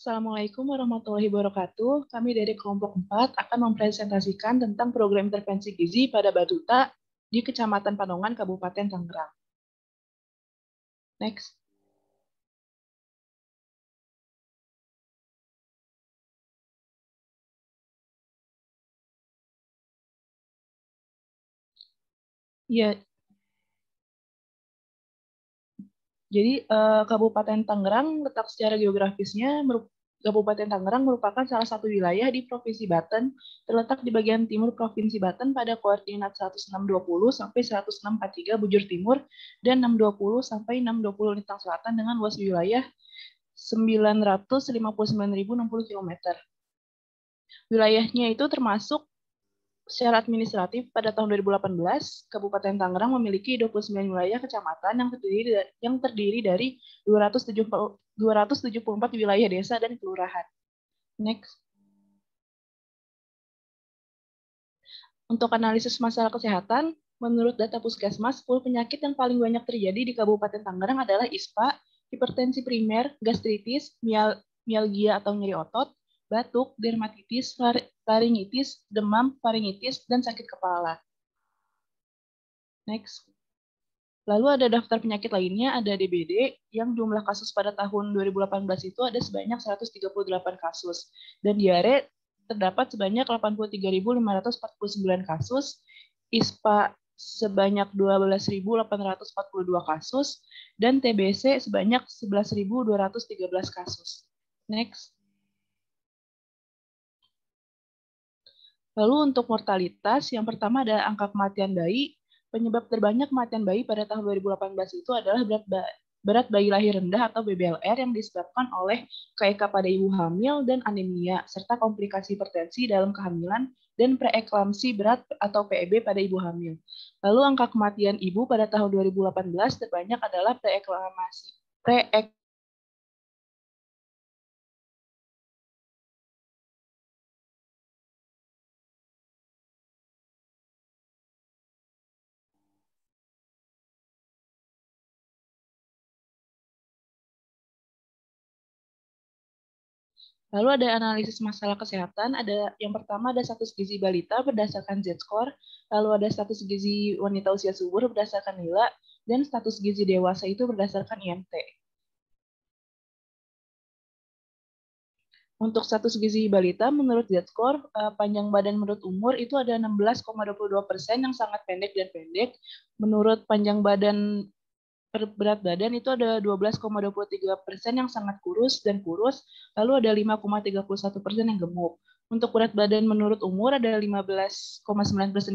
Assalamualaikum warahmatullahi wabarakatuh. Kami dari kelompok 4 akan mempresentasikan tentang program intervensi gizi pada Batuta di Kecamatan Panongan, Kabupaten Tangerang. Next. Ya, jadi Kabupaten Tangerang letak secara geografisnya Kabupaten Tangerang merupakan salah satu wilayah di Provinsi Banten, terletak di bagian timur Provinsi Banten pada koordinat 1620 sampai 1643 bujur timur dan 620 sampai 620 lintang selatan dengan luas wilayah 959.060 km. Wilayahnya itu termasuk secara administratif pada tahun 2018, Kabupaten Tangerang memiliki 29 wilayah kecamatan yang terdiri dari 274 wilayah desa dan kelurahan. Next. Untuk analisis masalah kesehatan, menurut data Puskesmas, 10 penyakit yang paling banyak terjadi di Kabupaten Tangerang adalah ISPA, hipertensi primer, gastritis, mialgia atau nyeri otot, batuk, dermatitis, laringitis, demam, faringitis, dan sakit kepala. Next. Lalu ada daftar penyakit lainnya, ada DBD, yang jumlah kasus pada tahun 2018 itu ada sebanyak 138 kasus. Dan diare terdapat sebanyak 83.549 kasus, ISPA sebanyak 12.842 kasus, dan TBC sebanyak 11.213 kasus. Next. Lalu untuk mortalitas, yang pertama ada angka kematian bayi. Penyebab terbanyak kematian bayi pada tahun 2018 itu adalah berat bayi lahir rendah atau BBLR yang disebabkan oleh KEK pada ibu hamil dan anemia, serta komplikasi hipertensi dalam kehamilan dan preeklamsi berat atau PEB pada ibu hamil. Lalu angka kematian ibu pada tahun 2018 terbanyak adalah Lalu ada analisis masalah kesehatan, ada yang pertama ada status gizi balita berdasarkan Z-score, lalu ada status gizi wanita usia subur berdasarkan nilai, dan status gizi dewasa itu berdasarkan IMT. Untuk status gizi balita, menurut Z-score, panjang badan menurut umur itu ada 16,22% yang sangat pendek dan pendek. Menurut panjang badan per berat badan itu ada 12,23% yang sangat kurus dan kurus, lalu ada 5,31% yang gemuk. Untuk berat badan menurut umur ada 15,9%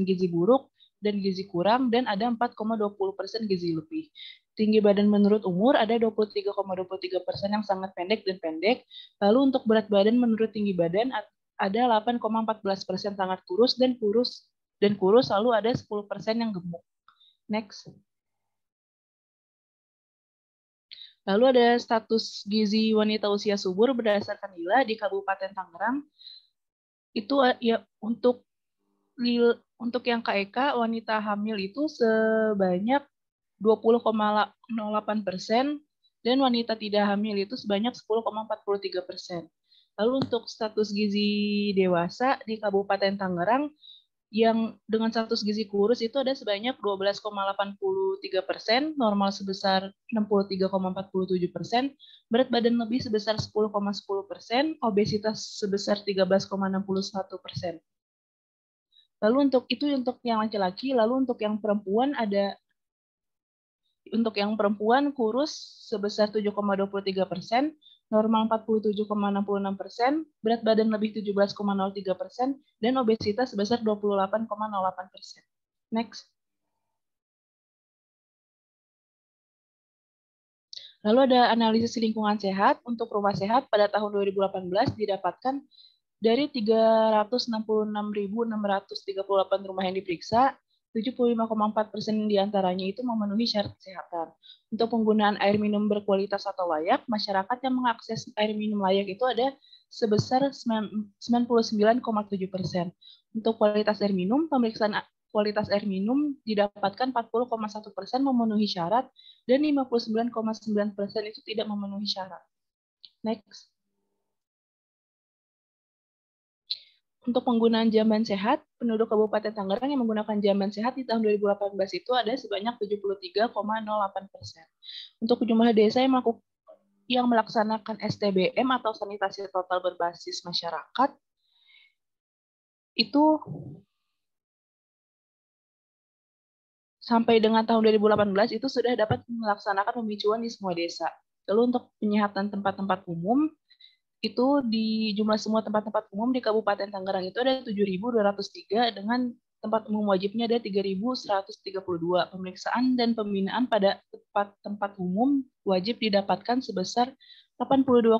gizi buruk dan gizi kurang, dan ada 4,20% gizi lebih. Tinggi badan menurut umur ada 23,23% yang sangat pendek dan pendek, lalu untuk berat badan menurut tinggi badan ada 8,14% sangat kurus, lalu ada 10% yang gemuk. Next. Lalu ada status gizi wanita usia subur berdasarkan nilai di Kabupaten Tangerang. Itu ya untuk yang KEK wanita hamil itu sebanyak 20,08% dan wanita tidak hamil itu sebanyak 10,43%. Lalu untuk status gizi dewasa di Kabupaten Tangerang yang dengan status gizi kurus itu ada sebanyak 12,83%, normal sebesar 63,47%, berat badan lebih sebesar 10,10%, obesitas sebesar 13,61%. Lalu untuk yang laki-laki, lalu untuk yang perempuan kurus sebesar 7,23%, normal 47,66%, berat badan lebih 17,03%, dan obesitas sebesar 28,08%. Next. Lalu ada analisis lingkungan sehat. Untuk rumah sehat pada tahun 2018 didapatkan dari 366.638 rumah yang diperiksa, 75,4% diantaranya itu memenuhi syarat kesehatan. Untuk penggunaan air minum berkualitas atau layak, masyarakat yang mengakses air minum layak itu ada sebesar 99,7%. Untuk kualitas air minum, pemeriksaan kualitas air minum didapatkan 40,1% memenuhi syarat dan 59,9% itu tidak memenuhi syarat. Next. Untuk penggunaan jamban sehat, penduduk Kabupaten Tangerang yang menggunakan jamban sehat di tahun 2018 itu ada sebanyak 73,08%. Untuk jumlah desa yang melaksanakan STBM atau sanitasi total berbasis masyarakat, itu sampai dengan tahun 2018 itu sudah dapat melaksanakan pembicuan di semua desa. Lalu untuk penyehatan tempat-tempat umum, itu di jumlah semua tempat-tempat umum di Kabupaten Tangerang itu ada 7.203 dengan tempat umum wajibnya ada 3.132. Pemeriksaan dan pembinaan pada tempat-tempat umum wajib didapatkan sebesar 82,1%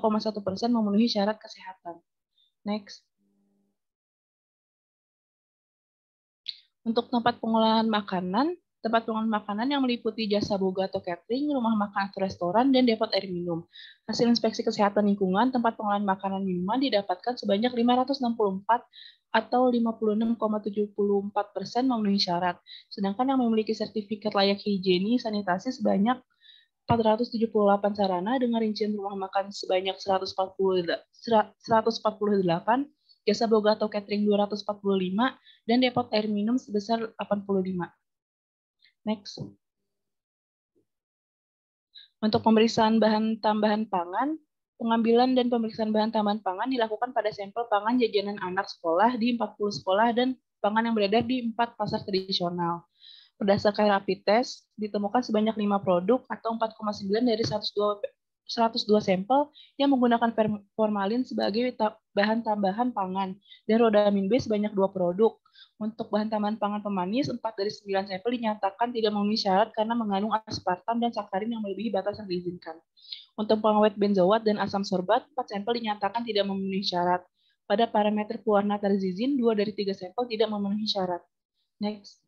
memenuhi syarat kesehatan. Next. Untuk tempat pengolahan makanan yang meliputi jasa boga atau catering, rumah makan atau restoran, dan depot air minum. Hasil inspeksi kesehatan lingkungan, tempat pengolahan makanan minuman didapatkan sebanyak 564 atau 56,74% memenuhi syarat. Sedangkan yang memiliki sertifikat layak higieni sanitasi sebanyak 478 sarana dengan rincian rumah makan sebanyak 148, jasa boga atau catering 245, dan depot air minum sebesar 85. Next. Untuk pemeriksaan bahan tambahan pangan, pengambilan dan pemeriksaan bahan tambahan pangan dilakukan pada sampel pangan jajanan anak sekolah di 40 sekolah dan pangan yang beredar di 4 pasar tradisional. Berdasarkan rapid test, ditemukan sebanyak 5 produk atau 4,9 dari 102 sampel yang menggunakan formalin sebagai bahan tambahan pangan, dan rodamin B sebanyak 2 produk. Untuk bahan tambahan pangan pemanis, 4 dari 9 sampel dinyatakan tidak memenuhi syarat karena mengandung aspartam dan sakarin yang melebihi batas yang diizinkan. Untuk pengawet benzoat dan asam sorbat, 4 sampel dinyatakan tidak memenuhi syarat. Pada parameter pewarna tarzizin, 2 dari 3 sampel tidak memenuhi syarat. Next.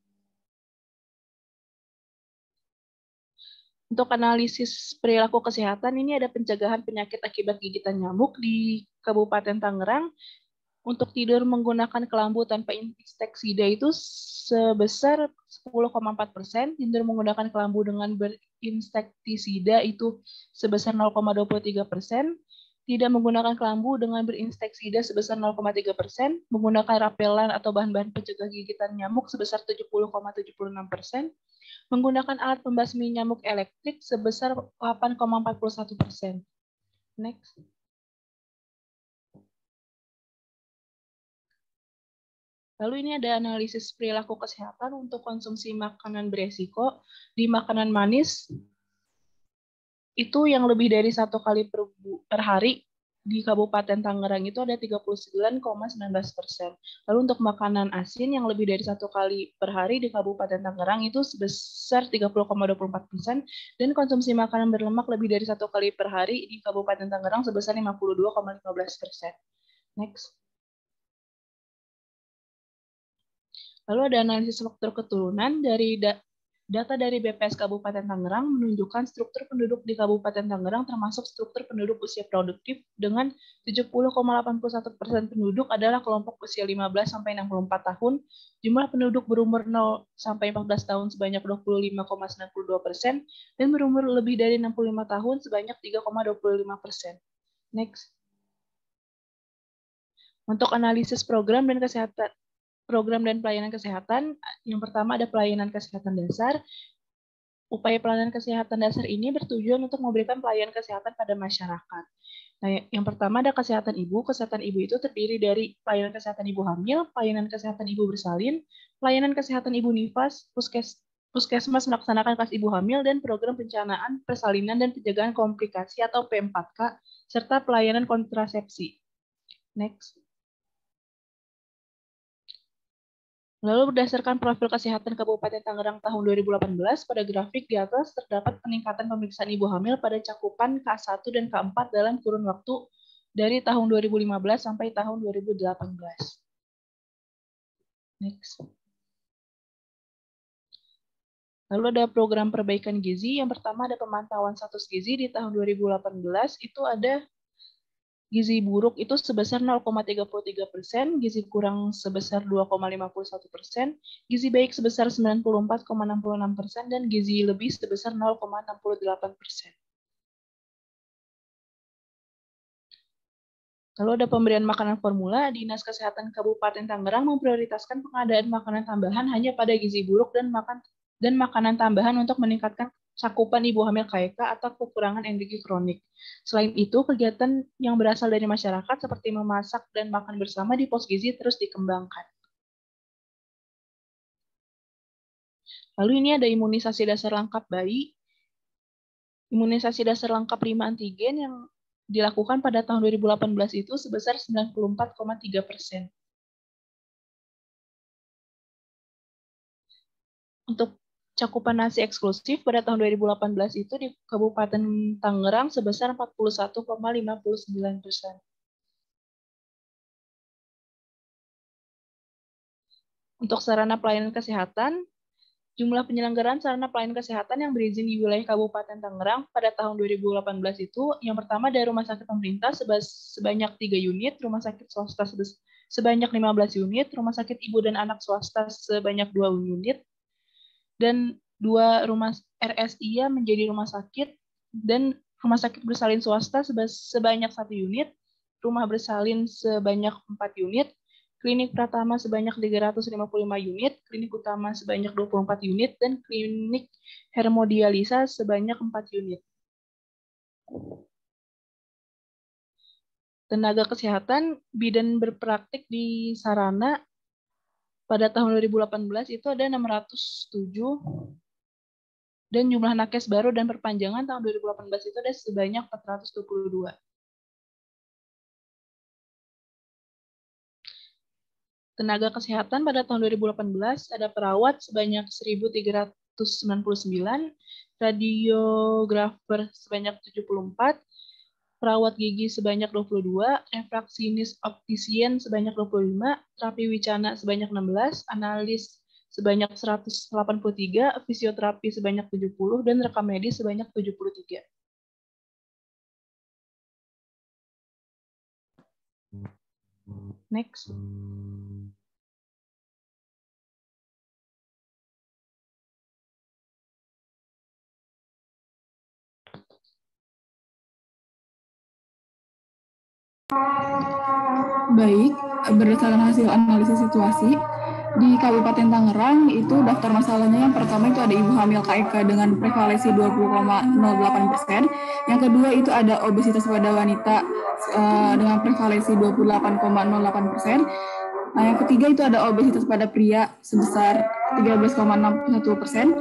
Untuk analisis perilaku kesehatan, ini ada pencegahan penyakit akibat gigitan nyamuk di Kabupaten Tangerang. Untuk tidur menggunakan kelambu tanpa insektisida itu sebesar 10,4%, tidur menggunakan kelambu dengan berinsektisida itu sebesar 0,23%, tidak menggunakan kelambu dengan berinsektisida sebesar 0,3%, menggunakan rapelan atau bahan-bahan pencegah gigitan nyamuk sebesar 70,76%, menggunakan alat pembasmi nyamuk elektrik sebesar 8,41%. Next. Lalu ini ada analisis perilaku kesehatan untuk konsumsi makanan beresiko. Di makanan manis, itu yang lebih dari 1 kali per hari di Kabupaten Tangerang itu ada 39,19%. Lalu untuk makanan asin yang lebih dari 1 kali per hari di Kabupaten Tangerang itu sebesar 30,24%, dan konsumsi makanan berlemak lebih dari 1 kali per hari di Kabupaten Tangerang sebesar 52,15%. Next. Lalu ada analisis struktur keturunan dari data dari BPS Kabupaten Tangerang menunjukkan struktur penduduk di Kabupaten Tangerang termasuk struktur penduduk usia produktif dengan 70,81% penduduk adalah kelompok usia 15 sampai 64 tahun, jumlah penduduk berumur 0 sampai 14 tahun sebanyak 25,92%, dan berumur lebih dari 65 tahun sebanyak 3,25%. Next. Untuk analisis program dan pelayanan kesehatan, yang pertama ada pelayanan kesehatan dasar. Upaya pelayanan kesehatan dasar ini bertujuan untuk memberikan pelayanan kesehatan pada masyarakat. Nah, yang pertama ada kesehatan ibu. Kesehatan ibu itu terdiri dari pelayanan kesehatan ibu hamil, pelayanan kesehatan ibu bersalin, pelayanan kesehatan ibu nifas, puskesmas melaksanakan kelas ibu hamil, dan program pencanaan, persalinan, dan pencegahan komplikasi atau P4K, serta pelayanan kontrasepsi. Next. Lalu berdasarkan profil kesehatan Kabupaten Tangerang tahun 2018, pada grafik di atas terdapat peningkatan pemeriksaan ibu hamil pada cakupan K1 dan K4 dalam kurun waktu dari tahun 2015 sampai tahun 2018. Next. Lalu ada program perbaikan gizi. Yang pertama ada pemantauan status gizi di tahun 2018, itu ada gizi buruk itu sebesar 0,33%, gizi kurang sebesar 2,51%, gizi baik sebesar 94,66%, dan gizi lebih sebesar 0,68%. Lalu ada pemberian makanan formula. Dinas Kesehatan Kabupaten Tangerang memprioritaskan pengadaan makanan tambahan hanya pada gizi buruk dan makanan tambahan untuk meningkatkan cakupan ibu hamil KK atau kekurangan energi kronik. Selain itu, kegiatan yang berasal dari masyarakat seperti memasak dan makan bersama di pos gizi terus dikembangkan. Lalu ini ada imunisasi dasar lengkap bayi. Imunisasi dasar lengkap 5 antigen yang dilakukan pada tahun 2018 itu sebesar 94,3%. Untuk cakupan nasi eksklusif pada tahun 2018 itu di Kabupaten Tangerang sebesar 41,59%. Untuk sarana pelayanan kesehatan, jumlah penyelenggaraan sarana pelayanan kesehatan yang berizin di wilayah Kabupaten Tangerang pada tahun 2018 itu, yang pertama dari rumah sakit pemerintah sebanyak 3 unit, rumah sakit swasta sebanyak 15 unit, rumah sakit ibu dan anak swasta sebanyak 2 unit, dan 2 rumah RSI menjadi rumah sakit, dan rumah sakit bersalin swasta sebanyak 1 unit, rumah bersalin sebanyak 4 unit, klinik Pratama sebanyak 355 unit, klinik utama sebanyak 24 unit, dan klinik hemodialisa sebanyak 4 unit. Tenaga kesehatan bidan berpraktik di sarana pada tahun 2018 itu ada 607, dan jumlah nakes baru dan perpanjangan tahun 2018 itu ada sebanyak 422. Tenaga kesehatan pada tahun 2018 ada perawat sebanyak 1.399, radiografer sebanyak 74, perawat gigi sebanyak 22, refraksinis optisien sebanyak 25, terapi wicana sebanyak 16, analis sebanyak 183, fisioterapi sebanyak 70, dan rekam medis sebanyak 73. Next. Baik, berdasarkan hasil analisis situasi, di Kabupaten Tangerang itu daftar masalahnya yang pertama itu ada ibu hamil KK dengan prevalensi 20,08%. Yang kedua itu ada obesitas pada wanita dengan prevalensi 28,08%. Nah, yang ketiga itu ada obesitas pada pria sebesar 13,61%,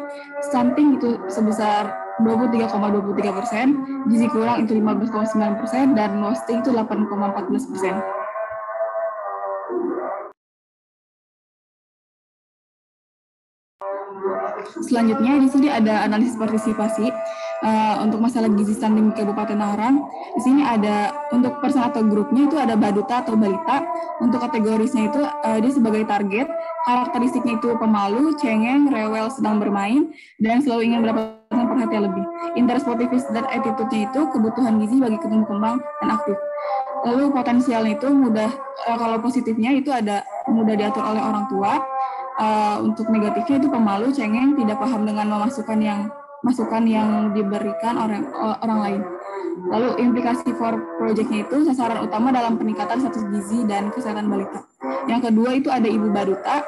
stunting itu sebesar 23,23%, gizi kurang itu 15,9%, dan wasting itu 8,14%. Selanjutnya di sini ada analisis partisipasi untuk masalah gizi stunting di Kabupaten Tangerang. Di sini ada untuk person atau grupnya itu ada baduta atau balita. Untuk kategorisnya itu dia sebagai target. Karakteristiknya itu pemalu, cengeng, rewel, sedang bermain, dan selalu ingin mendapatkan perhatian lebih. Interest, motivis, dan attitude-nya itu kebutuhan gizi bagi tumbuh kembang dan aktif. Lalu potensialnya itu mudah, kalau positifnya itu ada mudah diatur oleh orang tua. Untuk negatifnya itu pemalu, cengeng, tidak paham dengan masukan yang diberikan orang lain. Lalu implikasi for project-nya itu sasaran utama dalam peningkatan status gizi dan kesehatan balita. Yang kedua itu ada ibu baduta,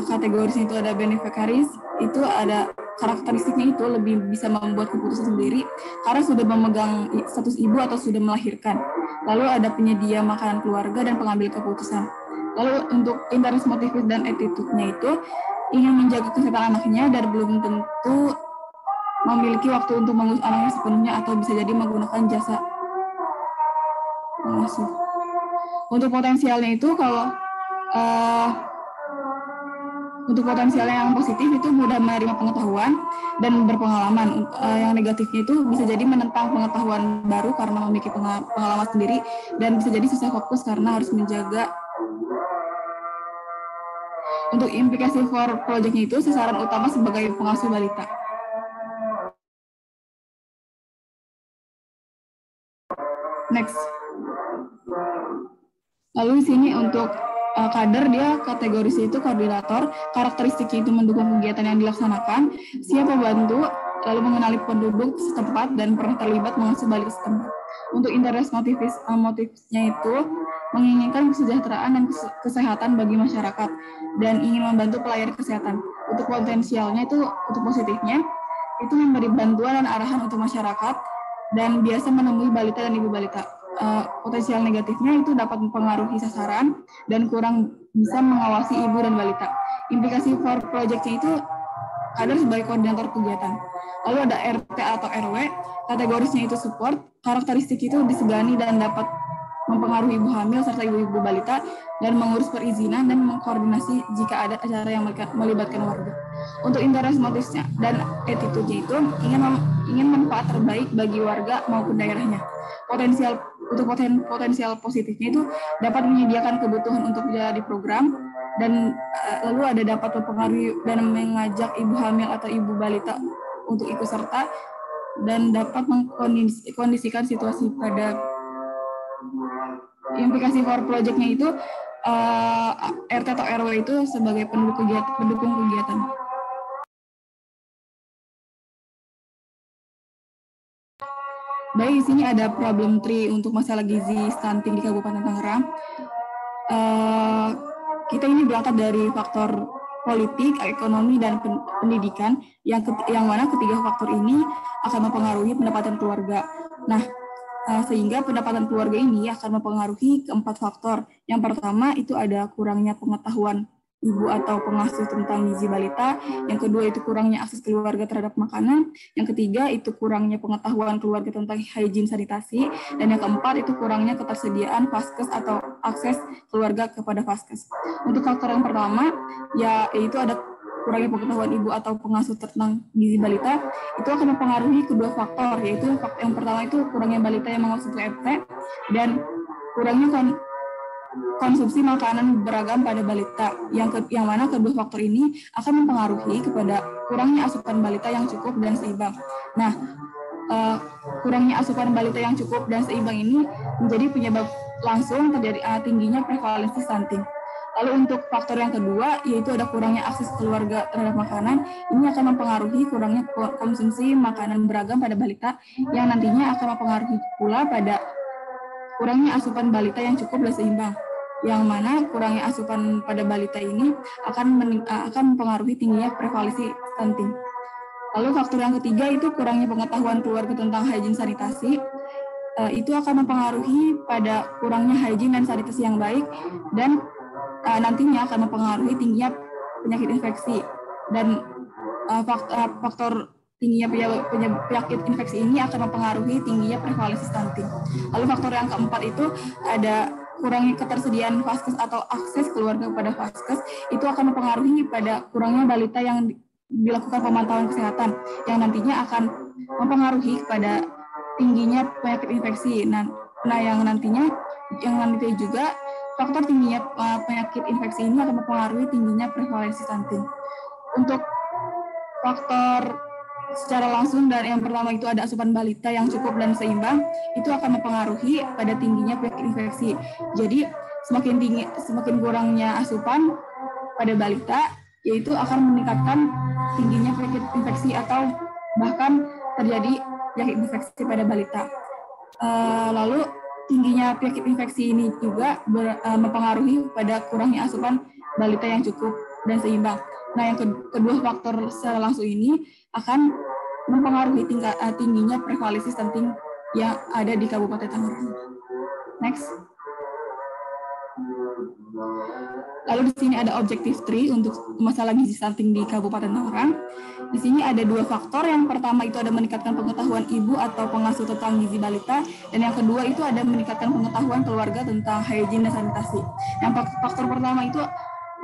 kategorisnya itu ada beneficiaries, itu ada karakteristiknya itu lebih bisa membuat keputusan sendiri karena sudah memegang status ibu atau sudah melahirkan. Lalu ada penyedia makanan keluarga dan pengambil keputusan. Lalu untuk interest, motivis, dan attitude-nya itu ingin menjaga kesehatan anaknya dan belum tentu memiliki waktu untuk mengurus anaknya sepenuhnya atau bisa jadi menggunakan jasa pengasuh. Untuk potensialnya itu kalau untuk potensial yang positif itu mudah menerima pengetahuan dan berpengalaman. Yang negatifnya itu bisa jadi menentang pengetahuan baru karena memiliki pengalaman sendiri dan bisa jadi susah fokus karena harus menjaga. Untuk implikasi for project-nya itu sasaran utama sebagai pengasuh balita. Next. Lalu di sini untuk kader dia kategorisnya itu koordinator, karakteristiknya itu mendukung kegiatan yang dilaksanakan, siap membantu, lalu mengenali penduduk setempat dan pernah terlibat mengasuh balita setempat. Untuk interest motifnya itu menginginkan kesejahteraan dan kesehatan bagi masyarakat dan ingin membantu pelayanan kesehatan. Untuk potensialnya itu, untuk positifnya, itu memberi bantuan dan arahan untuk masyarakat dan biasa menemui balita dan ibu balita. Potensial negatifnya itu dapat mempengaruhi sasaran dan kurang bisa mengawasi ibu dan balita. Implikasi for project-nya itu kader sebagai koordinator kegiatan. Lalu ada RT atau RW, kategorisnya itu support, karakteristik itu disegani dan dapat mempengaruhi ibu hamil serta ibu-ibu balita dan mengurus perizinan dan mengkoordinasi jika ada acara yang melibatkan warga. Untuk interest motifnya dan attitude-nya itu ingin manfaat terbaik bagi warga maupun daerahnya. Potensial positifnya itu dapat menyediakan kebutuhan untuk jadi program dan lalu ada dapat mempengaruhi dan mengajak ibu hamil atau ibu balita untuk ikut serta dan dapat mengkondisikan situasi pada implikasi for project-nya itu RT atau RW itu sebagai pendukung kegiatan. Baik, di sini ada problem tree untuk masalah gizi stunting di Kabupaten Tangerang. Kita ini berangkat dari faktor politik, ekonomi, dan pendidikan yang mana ketiga faktor ini akan mempengaruhi pendapatan keluarga. Nah, sehingga pendapatan keluarga ini akan mempengaruhi keempat faktor. Yang pertama itu ada kurangnya pengetahuan ibu atau pengasuh tentang gizi balita. Yang kedua itu kurangnya akses keluarga terhadap makanan. Yang ketiga itu kurangnya pengetahuan keluarga tentang hygiene sanitasi. Dan yang keempat itu kurangnya ketersediaan vaskes atau akses keluarga kepada vaskes. Untuk faktor yang pertama yaitu ada kurangnya pengetahuan ibu atau pengasuh tentang gizi balita, itu akan mempengaruhi kedua faktor, yaitu yang pertama itu kurangnya balita yang mengonsumsi PFT dan kurangnya konsumsi makanan beragam pada balita, yang mana kedua faktor ini akan mempengaruhi kepada kurangnya asupan balita yang cukup dan seimbang. Nah, kurangnya asupan balita yang cukup dan seimbang ini menjadi penyebab langsung terjadi tingginya prevalensi stunting. Lalu untuk faktor yang kedua, yaitu ada kurangnya akses keluarga terhadap makanan, ini akan mempengaruhi kurangnya konsumsi makanan beragam pada balita, yang nantinya akan mempengaruhi pula pada kurangnya asupan balita yang cukup dan seimbang, yang mana kurangnya asupan pada balita ini akan mempengaruhi tingginya prevalensi stunting. Lalu faktor yang ketiga itu kurangnya pengetahuan keluarga tentang hygiene sanitasi, itu akan mempengaruhi pada kurangnya hygiene dan sanitasi yang baik dan nantinya akan mempengaruhi tingginya penyakit infeksi dan faktor tingginya penyakit infeksi ini akan mempengaruhi tingginya prevalensi stunting. Lalu faktor yang keempat itu ada kurangnya ketersediaan vaskes atau akses keluarga kepada vaskes, itu akan mempengaruhi pada kurangnya balita yang dilakukan pemantauan kesehatan yang nantinya akan mempengaruhi kepada tingginya penyakit infeksi. Nah yang nantinya juga faktor tingginya penyakit infeksi ini akan mempengaruhi tingginya prevalensi stunting. Untuk faktor secara langsung dan yang pertama itu ada asupan balita yang cukup dan seimbang, itu akan mempengaruhi pada tingginya penyakit infeksi. Jadi semakin kurangnya asupan pada balita, yaitu akan meningkatkan tingginya penyakit infeksi atau bahkan terjadi penyakit infeksi pada balita. Lalu tingginya penyakit infeksi ini juga mempengaruhi pada kurangnya asupan balita yang cukup dan seimbang. Nah, yang kedua faktor secara langsung ini akan mempengaruhi tingginya prevalensi stunting yang ada di Kabupaten Tangerang. Next. Lalu di sini ada objective 3 untuk masalah gizi stunting di Kabupaten Tangerang. Di sini ada dua faktor. Yang pertama itu ada meningkatkan pengetahuan ibu atau pengasuh tentang gizi balita, dan yang kedua itu ada meningkatkan pengetahuan keluarga tentang hygiene dan sanitasi. Yang faktor pertama itu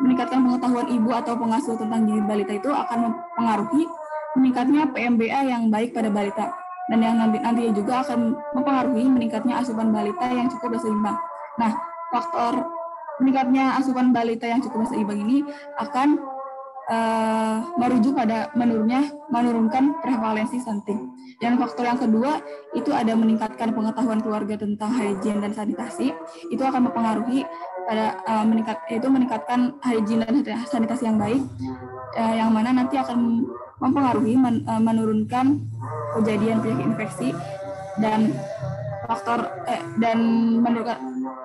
meningkatkan pengetahuan ibu atau pengasuh tentang gizi balita itu akan mempengaruhi meningkatnya PMBA yang baik pada balita, dan yang nantinya juga akan mempengaruhi meningkatnya asupan balita yang cukup dan seimbang. Nah, faktor meningkatnya asupan balita yang cukup dan seimbang ini akan merujuk pada menurunkan prevalensi stunting. Dan faktor yang kedua itu ada meningkatkan pengetahuan keluarga tentang hygiene dan sanitasi, itu akan mempengaruhi pada meningkatkan hygiene dan sanitasi yang baik, yang mana nanti akan mempengaruhi menurunkan kejadian penyakit infeksi. Dan dan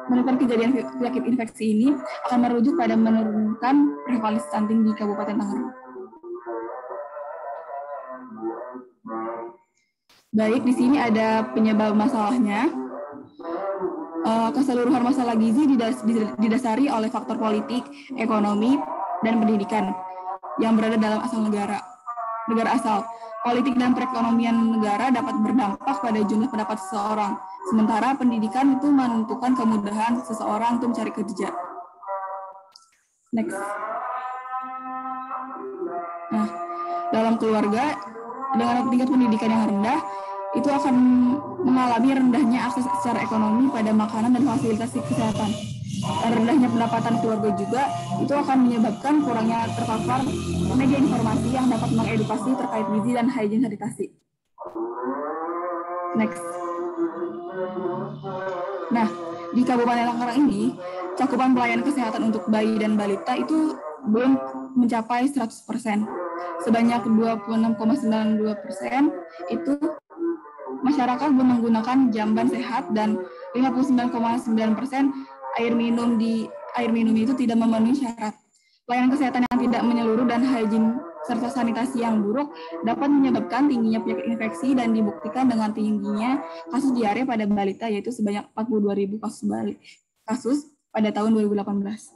menurunkan kejadian penyakit infeksi ini akan merujuk pada menurunkan prevalensi stunting di Kabupaten Tangerang. Baik, di sini ada penyebab masalahnya. Keseluruhan masalah gizi didasari oleh faktor politik, ekonomi, dan pendidikan yang berada dalam negara asal. Politik dan perekonomian negara dapat berdampak pada jumlah pendapat seseorang, sementara pendidikan itu menentukan kemudahan seseorang untuk mencari kerja. Next. Nah, dalam keluarga dengan tingkat pendidikan yang rendah, itu akan mengalami rendahnya akses secara ekonomi pada makanan dan fasilitas kesehatan. Rendahnya pendapatan keluarga juga itu akan menyebabkan kurangnya terpapar media informasi yang dapat mengedukasi terkait gizi dan hygiene sanitasi. Next. Nah, di Kabupaten Tangerang ini, cakupan pelayanan kesehatan untuk bayi dan balita itu belum mencapai 100%. Sebanyak 26,92% itu masyarakat belum menggunakan jamban sehat dan 59,9% air minum itu tidak memenuhi syarat. Pelayanan kesehatan yang tidak menyeluruh dan hygiene serta sanitasi yang buruk dapat menyebabkan tingginya penyakit infeksi dan dibuktikan dengan tingginya kasus diare pada balita, yaitu sebanyak 42.000 kasus pada tahun 2018.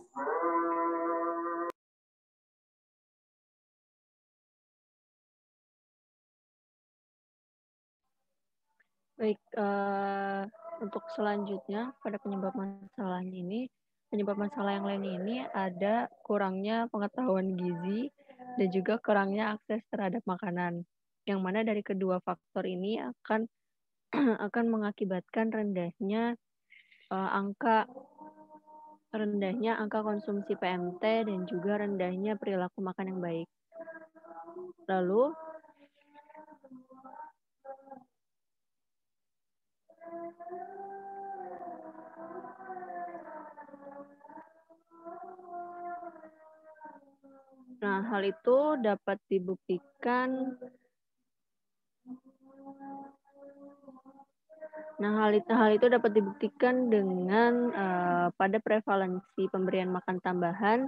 Baik, untuk selanjutnya pada penyebab masalah yang lain ini ada kurangnya pengetahuan gizi dan juga kurangnya akses terhadap makanan. Yang mana dari kedua faktor ini akan mengakibatkan rendahnya angka konsumsi PMT dan juga rendahnya perilaku makan yang baik. Lalu hal itu dapat dibuktikan dengan pada prevalensi pemberian makan tambahan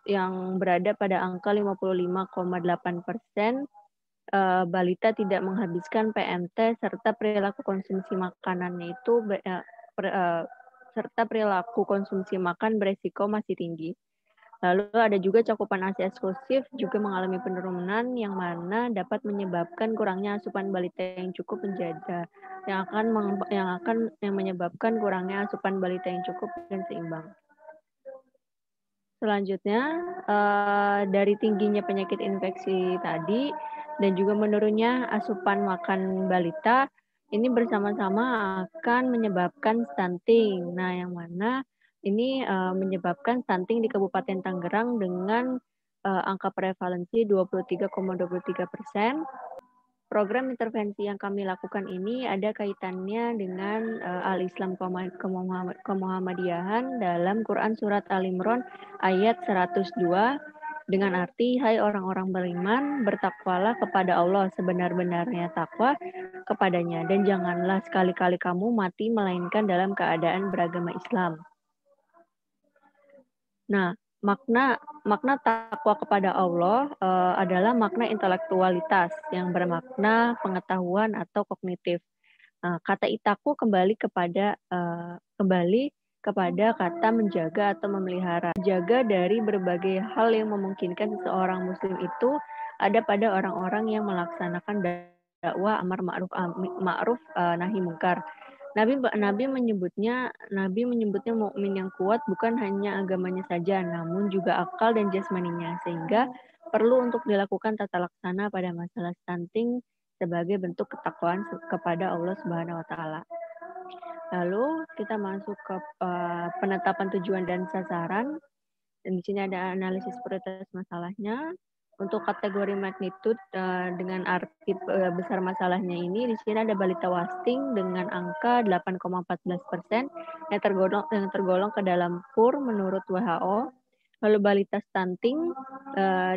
yang berada pada angka 55,8%. Balita tidak menghabiskan PMT serta perilaku konsumsi makanannya itu serta perilaku konsumsi makan beresiko masih tinggi. Lalu ada juga cakupan ASI eksklusif juga mengalami penurunan yang mana dapat menyebabkan kurangnya asupan balita yang cukup yang menyebabkan kurangnya asupan balita yang cukup dan seimbang. Selanjutnya, dari tingginya penyakit infeksi tadi dan juga menurunnya asupan makan balita, ini bersama-sama akan menyebabkan stunting. Nah, yang mana ini menyebabkan stunting di Kabupaten Tangerang dengan angka prevalensi 23,23%. Program intervensi yang kami lakukan ini ada kaitannya dengan Al-Islam Kemuhammadiyahan dalam Quran Surat Al-Imran ayat 102 dengan arti, hai orang-orang beriman, bertakwalah kepada Allah sebenar-benarnya takwa kepadanya, dan janganlah sekali-kali kamu mati melainkan dalam keadaan beragama Islam. Nah, makna takwa kepada Allah adalah makna intelektualitas yang bermakna pengetahuan atau kognitif. Kata itaku kembali kepada kata menjaga atau memelihara. Menjaga dari berbagai hal yang memungkinkan seseorang muslim itu ada pada orang-orang yang melaksanakan dakwah amar ma'ruf nahi munkar. Nabi menyebutnya mukmin yang kuat bukan hanya agamanya saja, namun juga akal dan jasmaninya, sehingga perlu untuk dilakukan tata laksana pada masalah stunting sebagai bentuk ketakwaan kepada Allah Subhanahu wa taala. Lalu kita masuk ke penetapan tujuan dan sasaran. Dan di sini ada analisis prioritas masalahnya. Untuk kategori magnitud dengan arti besar masalahnya ini, di sini ada balita wasting dengan angka 8,14% yang tergolong ke dalam PUR menurut WHO. Lalu balita stunting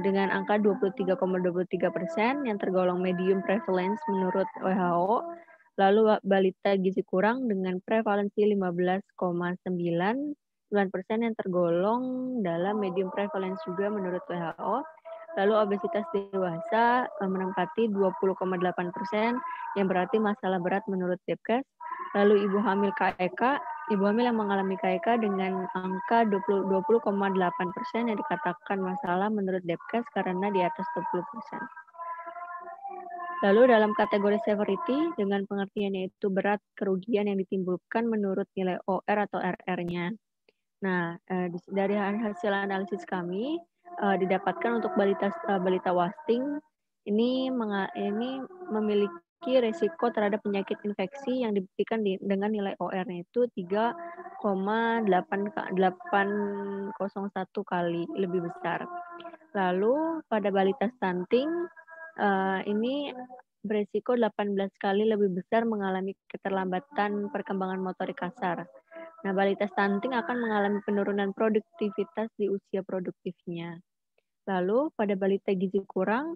dengan angka 23,23% yang tergolong medium prevalence menurut WHO. Lalu balita gizi kurang dengan prevalensi 15,9% yang tergolong dalam medium prevalence juga menurut WHO. Lalu obesitas dewasa menempati 20,8% yang berarti masalah berat menurut Depkes. Lalu ibu hamil KEK, ibu hamil yang mengalami KEK dengan angka 20,8% yang dikatakan masalah menurut Depkes karena di atas 20%. Lalu dalam kategori severity, dengan pengertiannya itu berat kerugian yang ditimbulkan menurut nilai OR atau RR-nya. Nah, dari hasil analisis kami, didapatkan untuk balita wasting, ini memiliki resiko terhadap penyakit infeksi yang dibuktikan dengan nilai OR-nya itu 3,801 kali lebih besar. Lalu pada balita stunting, ini beresiko 18 kali lebih besar mengalami keterlambatan perkembangan motorik kasar. Nah, balita stunting akan mengalami penurunan produktivitas di usia produktifnya. Lalu pada balita gizi kurang,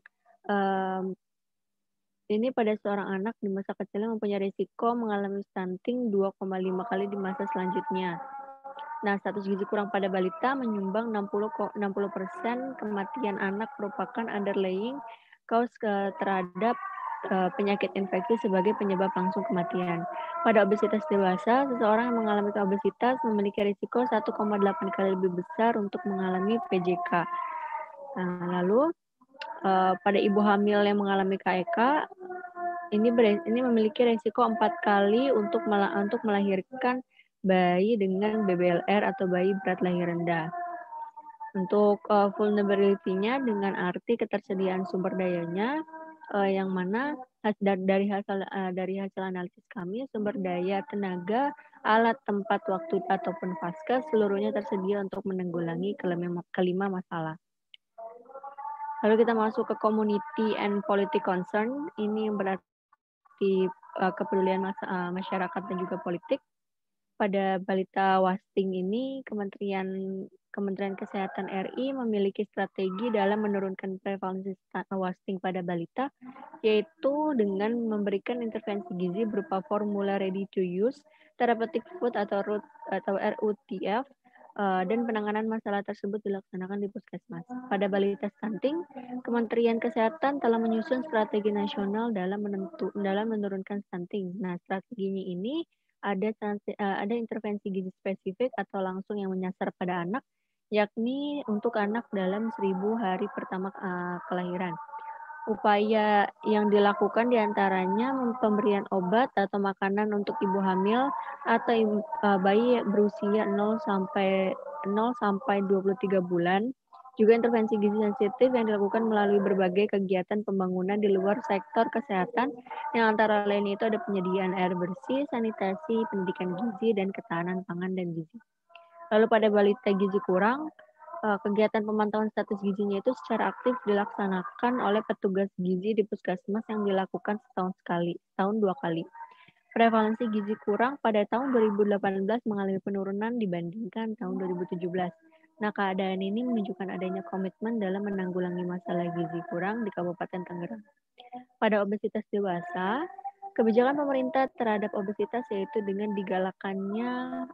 ini pada seorang anak di masa kecilnya mempunyai risiko mengalami stunting 2,5 kali di masa selanjutnya. Nah, status gizi kurang pada balita menyumbang 60% kematian anak merupakan underlying cause terhadap penyakit infeksi sebagai penyebab langsung kematian. Pada obesitas dewasa, seseorang yang mengalami obesitas memiliki risiko 1,8 kali lebih besar untuk mengalami PJK. Nah, lalu pada ibu hamil yang mengalami KEK, ini memiliki risiko 4 kali untuk melahirkan bayi dengan BBLR atau bayi berat lahir rendah. Untuk vulnerability-nya dengan arti ketersediaan sumber dayanya, yang mana dari hasil analisis kami, sumber daya tenaga, alat, tempat, waktu, ataupun vaskes seluruhnya tersedia untuk menanggulangi kelima masalah. Lalu kita masuk ke community and policy concern. Ini berarti kepedulian masyarakat dan juga politik. Pada balita wasting ini, Kementerian Kesehatan RI memiliki strategi dalam menurunkan prevalensi wasting pada balita, yaitu dengan memberikan intervensi gizi berupa formula ready to use, therapeutic food atau RUTF, dan penanganan masalah tersebut dilaksanakan di puskesmas. Pada balita stunting, Kementerian Kesehatan telah menyusun strategi nasional dalam menurunkan stunting. Nah, strateginya ini ada intervensi gizi spesifik atau langsung yang menyasar pada anak, yakni untuk anak dalam 1000 hari pertama kelahiran. Upaya yang dilakukan diantaranya pemberian obat atau makanan untuk ibu hamil atau bayi berusia 0 sampai 23 bulan. Juga intervensi gizi sensitif yang dilakukan melalui berbagai kegiatan pembangunan di luar sektor kesehatan, yang antara lain itu ada penyediaan air bersih, sanitasi, pendidikan gizi, dan ketahanan pangan dan gizi. Lalu pada balita gizi kurang, kegiatan pemantauan status gizinya itu secara aktif dilaksanakan oleh petugas gizi di puskesmas yang dilakukan setahun 2 kali. Prevalensi gizi kurang pada tahun 2018 mengalami penurunan dibandingkan tahun 2017. Nah, keadaan ini menunjukkan adanya komitmen dalam menanggulangi masalah gizi kurang di Kabupaten Tangerang. Pada obesitas dewasa, kebijakan pemerintah terhadap obesitas yaitu dengan digalakannya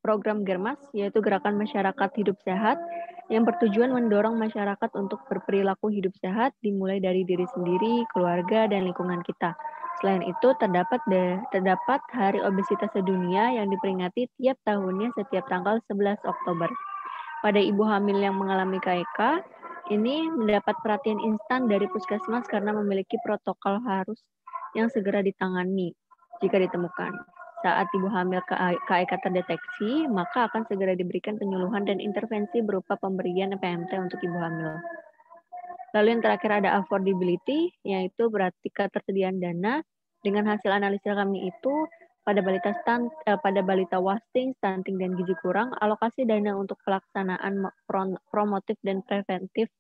program Germas, yaitu Gerakan Masyarakat Hidup Sehat, yang bertujuan mendorong masyarakat untuk berperilaku hidup sehat dimulai dari diri sendiri, keluarga, dan lingkungan kita. Selain itu, terdapat Hari Obesitas Sedunia yang diperingati tiap tahunnya setiap tanggal 11 Oktober. Pada ibu hamil yang mengalami KEK, ini mendapat perhatian instan dari puskesmas karena memiliki protokol harus yang segera ditangani jika ditemukan. Saat ibu hamil KEK terdeteksi, maka akan segera diberikan penyuluhan dan intervensi berupa pemberian PMT untuk ibu hamil. Lalu yang terakhir ada affordability, yaitu berarti ketersediaan dana. Dengan hasil analisa kami itu, pada balita wasting, stunting, dan gizi kurang, alokasi dana untuk pelaksanaan promotif dan preventif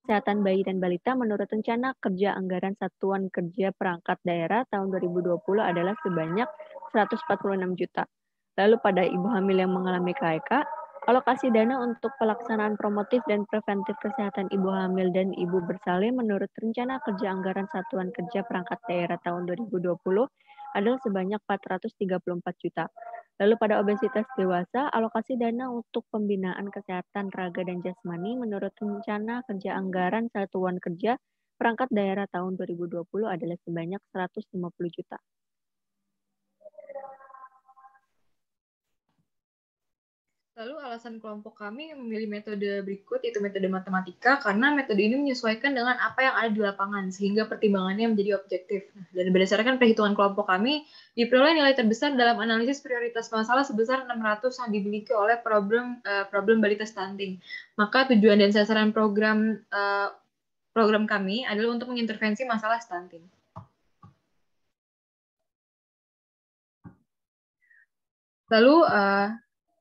kesehatan bayi dan balita menurut rencana kerja anggaran Satuan Kerja Perangkat Daerah tahun 2020 adalah sebanyak 146 juta. Lalu pada ibu hamil yang mengalami KEK, Alokasi dana untuk pelaksanaan promotif dan preventif kesehatan ibu hamil dan ibu bersalin menurut Rencana Kerja Anggaran Satuan Kerja Perangkat Daerah tahun 2020 adalah sebanyak 434 juta. Lalu pada obesitas dewasa, alokasi dana untuk pembinaan kesehatan raga dan jasmani menurut Rencana Kerja Anggaran Satuan Kerja Perangkat Daerah tahun 2020 adalah sebanyak 150 juta. Lalu alasan kelompok kami memilih metode berikut, yaitu metode matematika, karena metode ini menyesuaikan dengan apa yang ada di lapangan, sehingga pertimbangannya menjadi objektif. Dan berdasarkan perhitungan kelompok kami, diperoleh nilai terbesar dalam analisis prioritas masalah sebesar 600 yang dimiliki oleh problem balita stunting. Maka tujuan dan sasaran program kami adalah untuk mengintervensi masalah stunting. Lalu,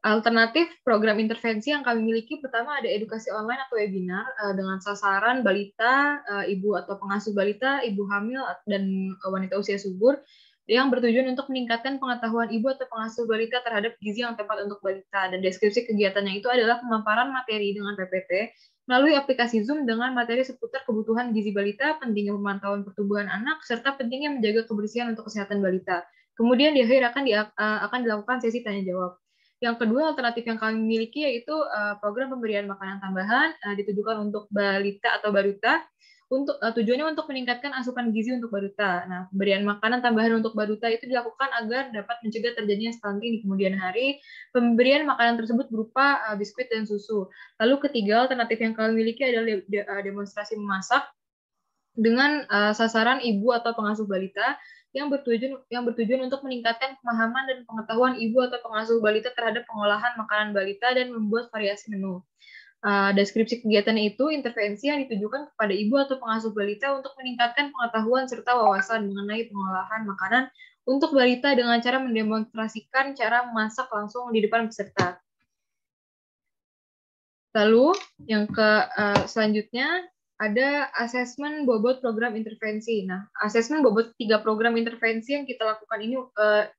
alternatif program intervensi yang kami miliki pertama ada edukasi online atau webinar dengan sasaran balita, ibu atau pengasuh balita, ibu hamil, dan wanita usia subur yang bertujuan untuk meningkatkan pengetahuan ibu atau pengasuh balita terhadap gizi yang tepat untuk balita. Dan deskripsi kegiatannya itu adalah pemaparan materi dengan PPT melalui aplikasi Zoom dengan materi seputar kebutuhan gizi balita, pentingnya pemantauan pertumbuhan anak, serta pentingnya menjaga kebersihan untuk kesehatan balita. Kemudian di akhir akan dilakukan sesi tanya jawab. Yang kedua, alternatif yang kami miliki yaitu program pemberian makanan tambahan ditujukan untuk balita atau baruta. Tujuannya untuk meningkatkan asupan gizi untuk baruta. Nah, pemberian makanan tambahan untuk baruta itu dilakukan agar dapat mencegah terjadinya stunting di kemudian hari. Pemberian makanan tersebut berupa biskuit dan susu. Lalu ketiga, alternatif yang kami miliki adalah demonstrasi memasak dengan sasaran ibu atau pengasuh balita yang bertujuan untuk meningkatkan pemahaman dan pengetahuan ibu atau pengasuh balita terhadap pengolahan makanan balita dan membuat variasi menu. Deskripsi kegiatan itu intervensi yang ditujukan kepada ibu atau pengasuh balita untuk meningkatkan pengetahuan serta wawasan mengenai pengolahan makanan untuk balita dengan cara mendemonstrasikan cara memasak langsung di depan peserta. Lalu yang selanjutnya ada asesmen bobot program intervensi. Nah, asesmen bobot 3 program intervensi yang kita lakukan ini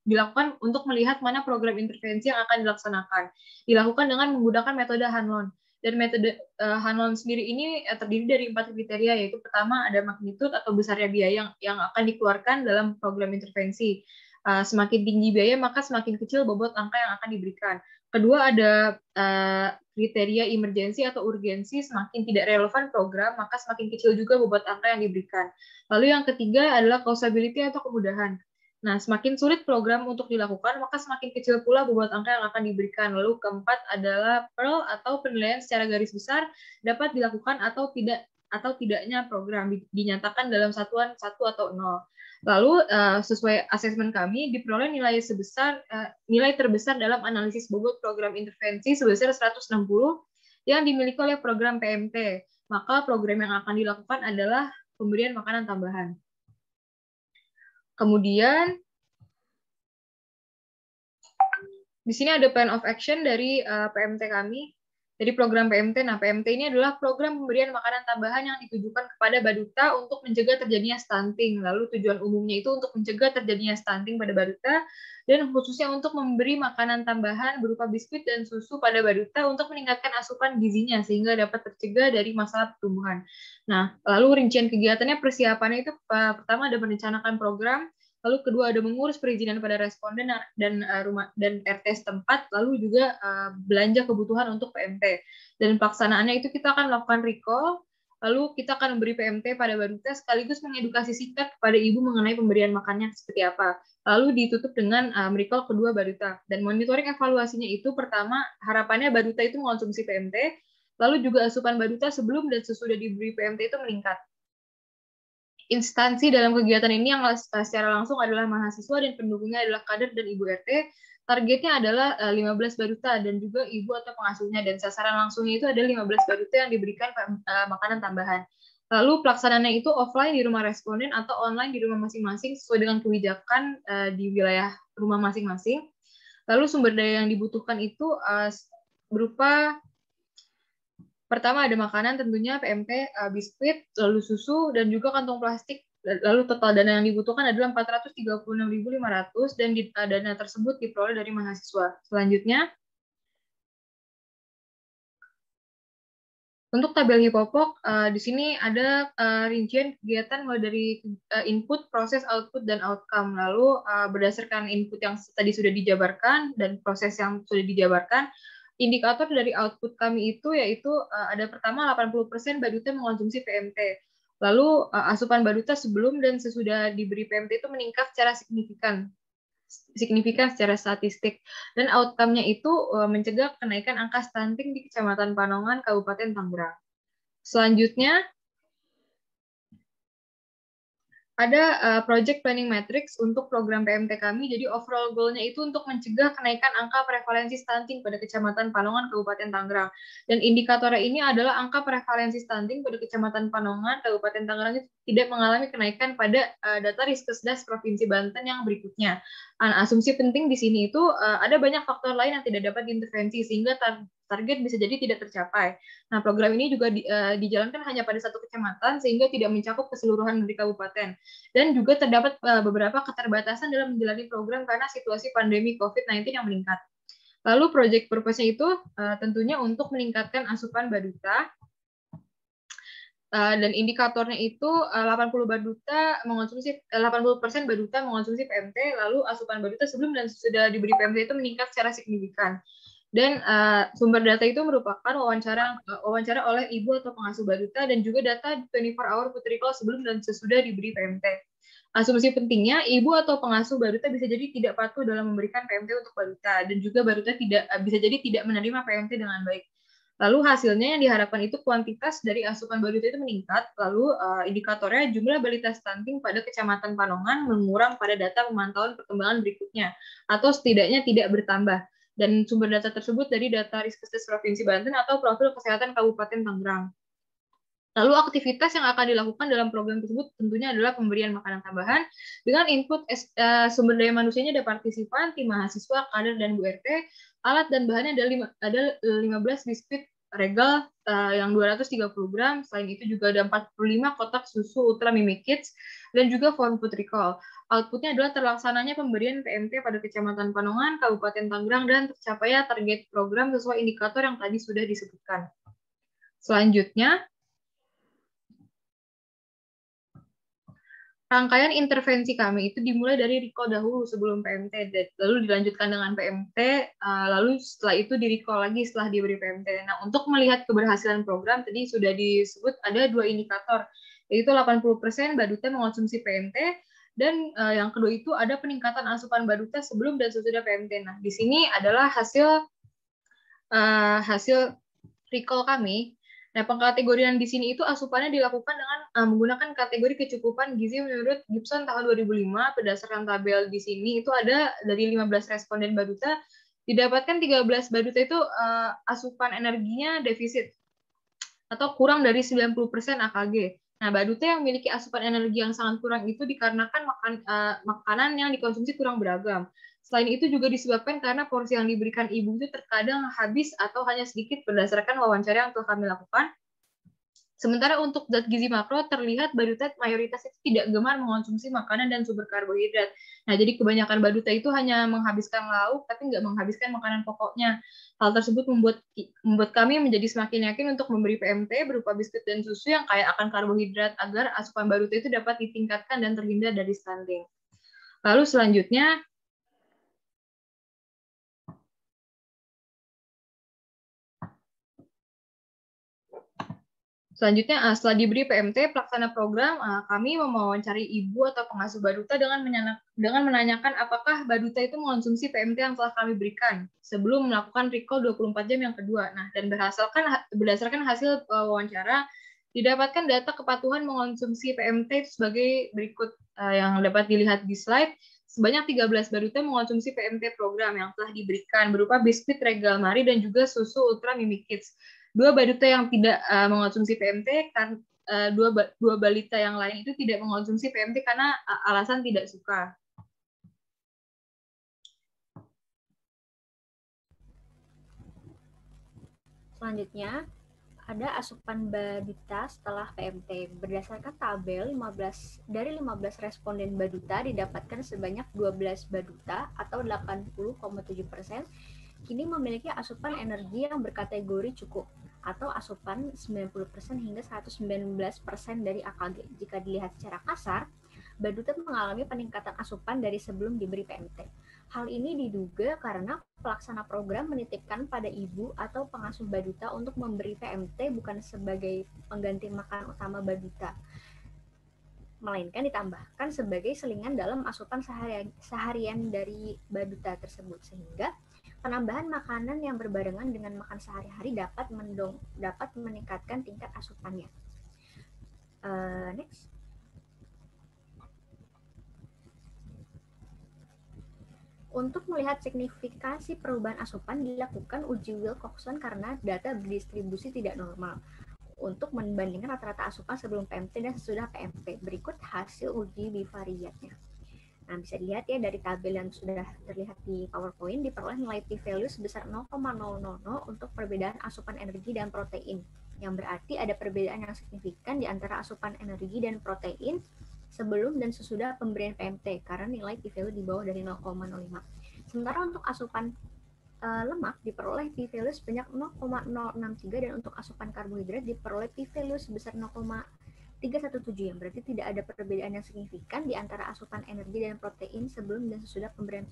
dilakukan untuk melihat mana program intervensi yang akan dilaksanakan. Dilakukan dengan menggunakan metode Hanlon. Dan metode Hanlon sendiri ini terdiri dari 4 kriteria, yaitu pertama ada magnitude atau besarnya biaya yang akan dikeluarkan dalam program intervensi. Semakin tinggi biaya, maka semakin kecil bobot angka yang akan diberikan. Kedua ada kriteria emergensi atau urgensi, semakin tidak relevan program, maka semakin kecil juga bobot angka yang diberikan. Lalu yang ketiga adalah causability atau kemudahan. Nah, semakin sulit program untuk dilakukan, maka semakin kecil pula bobot angka yang akan diberikan. Lalu keempat adalah PERL atau penilaian secara garis besar dapat dilakukan atau tidaknya program dinyatakan dalam satuan 1 atau 0. Lalu sesuai asesmen kami diperoleh nilai terbesar dalam analisis bobot program intervensi sebesar 160 yang dimiliki oleh program PMT. Maka program yang akan dilakukan adalah pemberian makanan tambahan. Kemudian di sini ada plan of action dari PMT kami. Jadi program PMT, nah PMT ini adalah program pemberian makanan tambahan yang ditujukan kepada baduta untuk mencegah terjadinya stunting. Lalu tujuan umumnya itu untuk mencegah terjadinya stunting pada baduta dan khususnya untuk memberi makanan tambahan berupa biskuit dan susu pada baduta untuk meningkatkan asupan gizinya sehingga dapat tercegah dari masalah pertumbuhan. Nah, lalu rincian kegiatannya persiapannya itu pertama ada merencanakan program. Lalu kedua ada mengurus perizinan pada responden dan RT setempat, lalu juga belanja kebutuhan untuk PMT. Dan pelaksanaannya itu kita akan melakukan recall, lalu kita akan memberi PMT pada baduta sekaligus mengedukasi singkat kepada ibu mengenai pemberian makannya seperti apa. Lalu ditutup dengan recall kedua baduta. Dan monitoring evaluasinya itu pertama harapannya baduta itu mengonsumsi PMT, lalu juga asupan baduta sebelum dan sesudah diberi PMT itu meningkat. Instansi dalam kegiatan ini yang secara langsung adalah mahasiswa dan pendukungnya adalah kader dan ibu RT. Targetnya adalah 15 baduta dan juga ibu atau pengasuhnya, dan sasaran langsungnya itu ada 15 baduta yang diberikan makanan tambahan. Lalu pelaksanaannya itu offline di rumah responden atau online di rumah masing-masing sesuai dengan kebijakan di wilayah rumah masing-masing. Lalu sumber daya yang dibutuhkan itu berupa pertama ada makanan tentunya PMT, biskuit, lalu susu, dan juga kantong plastik. Lalu total dana yang dibutuhkan adalah 436.500 dan dana tersebut diperoleh dari mahasiswa. Selanjutnya, Untuk tabel Hipopok, di sini ada rincian kegiatan mulai dari input, proses, output, dan outcome. Lalu berdasarkan input yang tadi sudah dijabarkan dan proses yang sudah dijabarkan, indikator dari output kami itu yaitu ada pertama 80% Baduta mengkonsumsi PMT. Lalu asupan Baduta sebelum dan sesudah diberi PMT itu meningkat secara signifikan secara statistik, dan outcome-nya itu mencegah kenaikan angka stunting di Kecamatan Panongan, Kabupaten Tangerang. Selanjutnya ada project planning matrix untuk program PMT kami. Jadi overall goal-nya itu untuk mencegah kenaikan angka prevalensi stunting pada Kecamatan Panongan, Kabupaten Tangerang. Dan indikatornya ini adalah angka prevalensi stunting pada Kecamatan Panongan, Kabupaten Tangerang itu tidak mengalami kenaikan pada data Riskesdas Provinsi Banten yang berikutnya. Asumsi penting di sini itu ada banyak faktor lain yang tidak dapat diintervensi sehingga target bisa jadi tidak tercapai. Nah, program ini juga dijalankan hanya pada satu kecamatan sehingga tidak mencakup keseluruhan dari kabupaten. Dan juga terdapat beberapa keterbatasan dalam menjalani program karena situasi pandemi COVID-19 yang meningkat. Lalu project purpose-nya itu tentunya untuk meningkatkan asupan Baduta, dan indikatornya itu 80% Baduta mengonsumsi PMT, lalu asupan Baduta sebelum dan sesudah diberi PMT itu meningkat secara signifikan. Dan sumber data itu merupakan wawancara oleh ibu atau pengasuh Baduta dan juga data 24-hour putri call sebelum dan sesudah diberi PMT. Asumsi pentingnya, ibu atau pengasuh Baduta bisa jadi tidak patuh dalam memberikan PMT untuk Baduta, dan juga Baduta bisa jadi tidak menerima PMT dengan baik. Lalu hasilnya yang diharapkan itu kuantitas dari asupan Baduta itu meningkat, lalu indikatornya jumlah balita stunting pada Kecamatan Panongan mengurang pada data pemantauan perkembangan berikutnya, atau setidaknya tidak bertambah. Dan sumber data tersebut dari data Riskesdas Provinsi Banten atau Profil Kesehatan Kabupaten Tangerang. Lalu aktivitas yang akan dilakukan dalam program tersebut tentunya adalah pemberian makanan tambahan dengan input sumber daya manusianya ada partisipan, tim mahasiswa, kader, dan Bu RT. Alat dan bahannya ada 15 biskuit regal yang 230 gram. Selain itu juga ada 45 kotak susu Ultra Mimi Kids dan juga form food recall. Outputnya adalah terlaksananya pemberian PMT pada Kecamatan Panongan, Kabupaten Tangerang, dan tercapainya target program sesuai indikator yang tadi sudah disebutkan. Selanjutnya, rangkaian intervensi kami itu dimulai dari recall dahulu sebelum PMT, lalu dilanjutkan dengan PMT, lalu setelah itu di-recall lagi setelah diberi PMT. Nah, untuk melihat keberhasilan program, tadi sudah disebut ada 2 indikator, yaitu 80% Baduta mengkonsumsi PMT, dan yang kedua itu ada peningkatan asupan Baduta sebelum dan sesudah PMT. Nah, di sini adalah hasil recall kami. Nah, pengkategorian di sini itu asupannya dilakukan dengan menggunakan kategori kecukupan gizi menurut Gibson tahun 2005. Berdasarkan tabel di sini itu ada dari 15 responden Baduta, didapatkan 13 Baduta itu asupan energinya defisit atau kurang dari 90% AKG. Nah, Baduta yang memiliki asupan energi yang sangat kurang itu dikarenakan makanan yang dikonsumsi kurang beragam. Selain itu juga disebabkan karena porsi yang diberikan ibu itu terkadang habis atau hanya sedikit berdasarkan wawancara yang telah kami lakukan. Sementara untuk zat gizi makro terlihat Baduta mayoritas itu tidak gemar mengonsumsi makanan dan sumber karbohidrat. Nah, jadi kebanyakan Baduta itu hanya menghabiskan lauk tapi nggak menghabiskan makanan pokoknya. Hal tersebut membuat kami menjadi semakin yakin untuk memberi PMT berupa biskuit dan susu yang kaya akan karbohidrat agar asupan Baduta itu dapat ditingkatkan dan terhindar dari stunting. Lalu selanjutnya, setelah diberi PMT, pelaksana program, kami mewawancari ibu atau pengasuh Baduta dengan menanyakan apakah Baduta itu mengonsumsi PMT yang telah kami berikan sebelum melakukan recall 24 jam yang kedua. Nah, dan berdasarkan hasil wawancara, didapatkan data kepatuhan mengonsumsi PMT sebagai berikut yang dapat dilihat di slide. Sebanyak 13 Baduta mengonsumsi PMT program yang telah diberikan berupa biskuit Regal Mari dan juga susu Ultra Mimi Kids. 2 Baduta yang tidak mengonsumsi PMT, kan 2 balita yang lain itu tidak mengonsumsi PMT karena alasan tidak suka. Selanjutnya, ada asupan Baduta setelah PMT. Berdasarkan tabel, dari 15 responden Baduta didapatkan sebanyak 12 Baduta atau 80,7% kini memiliki asupan energi yang berkategori cukup atau asupan 90% hingga 119% dari AKG. Jika dilihat secara kasar, Baduta mengalami peningkatan asupan dari sebelum diberi PMT. Hal ini diduga karena pelaksana program menitipkan pada ibu atau pengasuh Baduta untuk memberi PMT bukan sebagai pengganti makan utama Baduta, melainkan ditambahkan sebagai selingan dalam asupan seharian dari Baduta tersebut, sehingga penambahan makanan yang berbarengan dengan makan sehari-hari dapat meningkatkan tingkat asupannya. Next. Untuk melihat signifikansi perubahan asupan dilakukan uji Wilcoxon karena data berdistribusi tidak normal untuk membandingkan rata-rata asupan sebelum PMT dan sesudah PMT. Berikut hasil uji bivariatnya. Nah, bisa dilihat ya dari tabel yang sudah terlihat di PowerPoint, diperoleh nilai p-value sebesar 0,000 untuk perbedaan asupan energi dan protein, yang berarti ada perbedaan yang signifikan di antara asupan energi dan protein sebelum dan sesudah pemberian PMT karena nilai p-value di bawah dari 0,05. Sementara untuk asupan lemak diperoleh p-value sebanyak 0,063 dan untuk asupan karbohidrat diperoleh p-value sebesar 0,317 yang berarti tidak ada perbedaan yang signifikan di antara asupan energi dan protein sebelum dan sesudah pemberian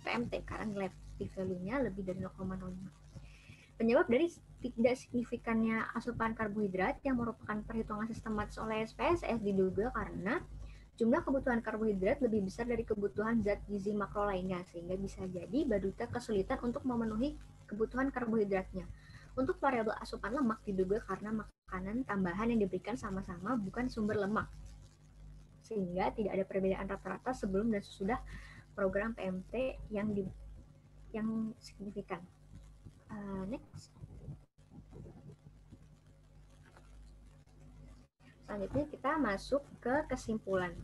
PMT karena nilai p-value-nya lebih dari 0,05. Penyebab dari tidak signifikannya asupan karbohidrat yang merupakan perhitungan sistematis oleh SPSS diduga karena jumlah kebutuhan karbohidrat lebih besar dari kebutuhan zat gizi makro lainnya, sehingga bisa jadi Baduta kesulitan untuk memenuhi kebutuhan karbohidratnya. Untuk variabel asupan lemak diduga karena makanan tambahan yang diberikan sama-sama bukan sumber lemak, sehingga tidak ada perbedaan rata-rata sebelum dan sesudah program PMT yang signifikan. Next. Selanjutnya kita masuk ke kesimpulan.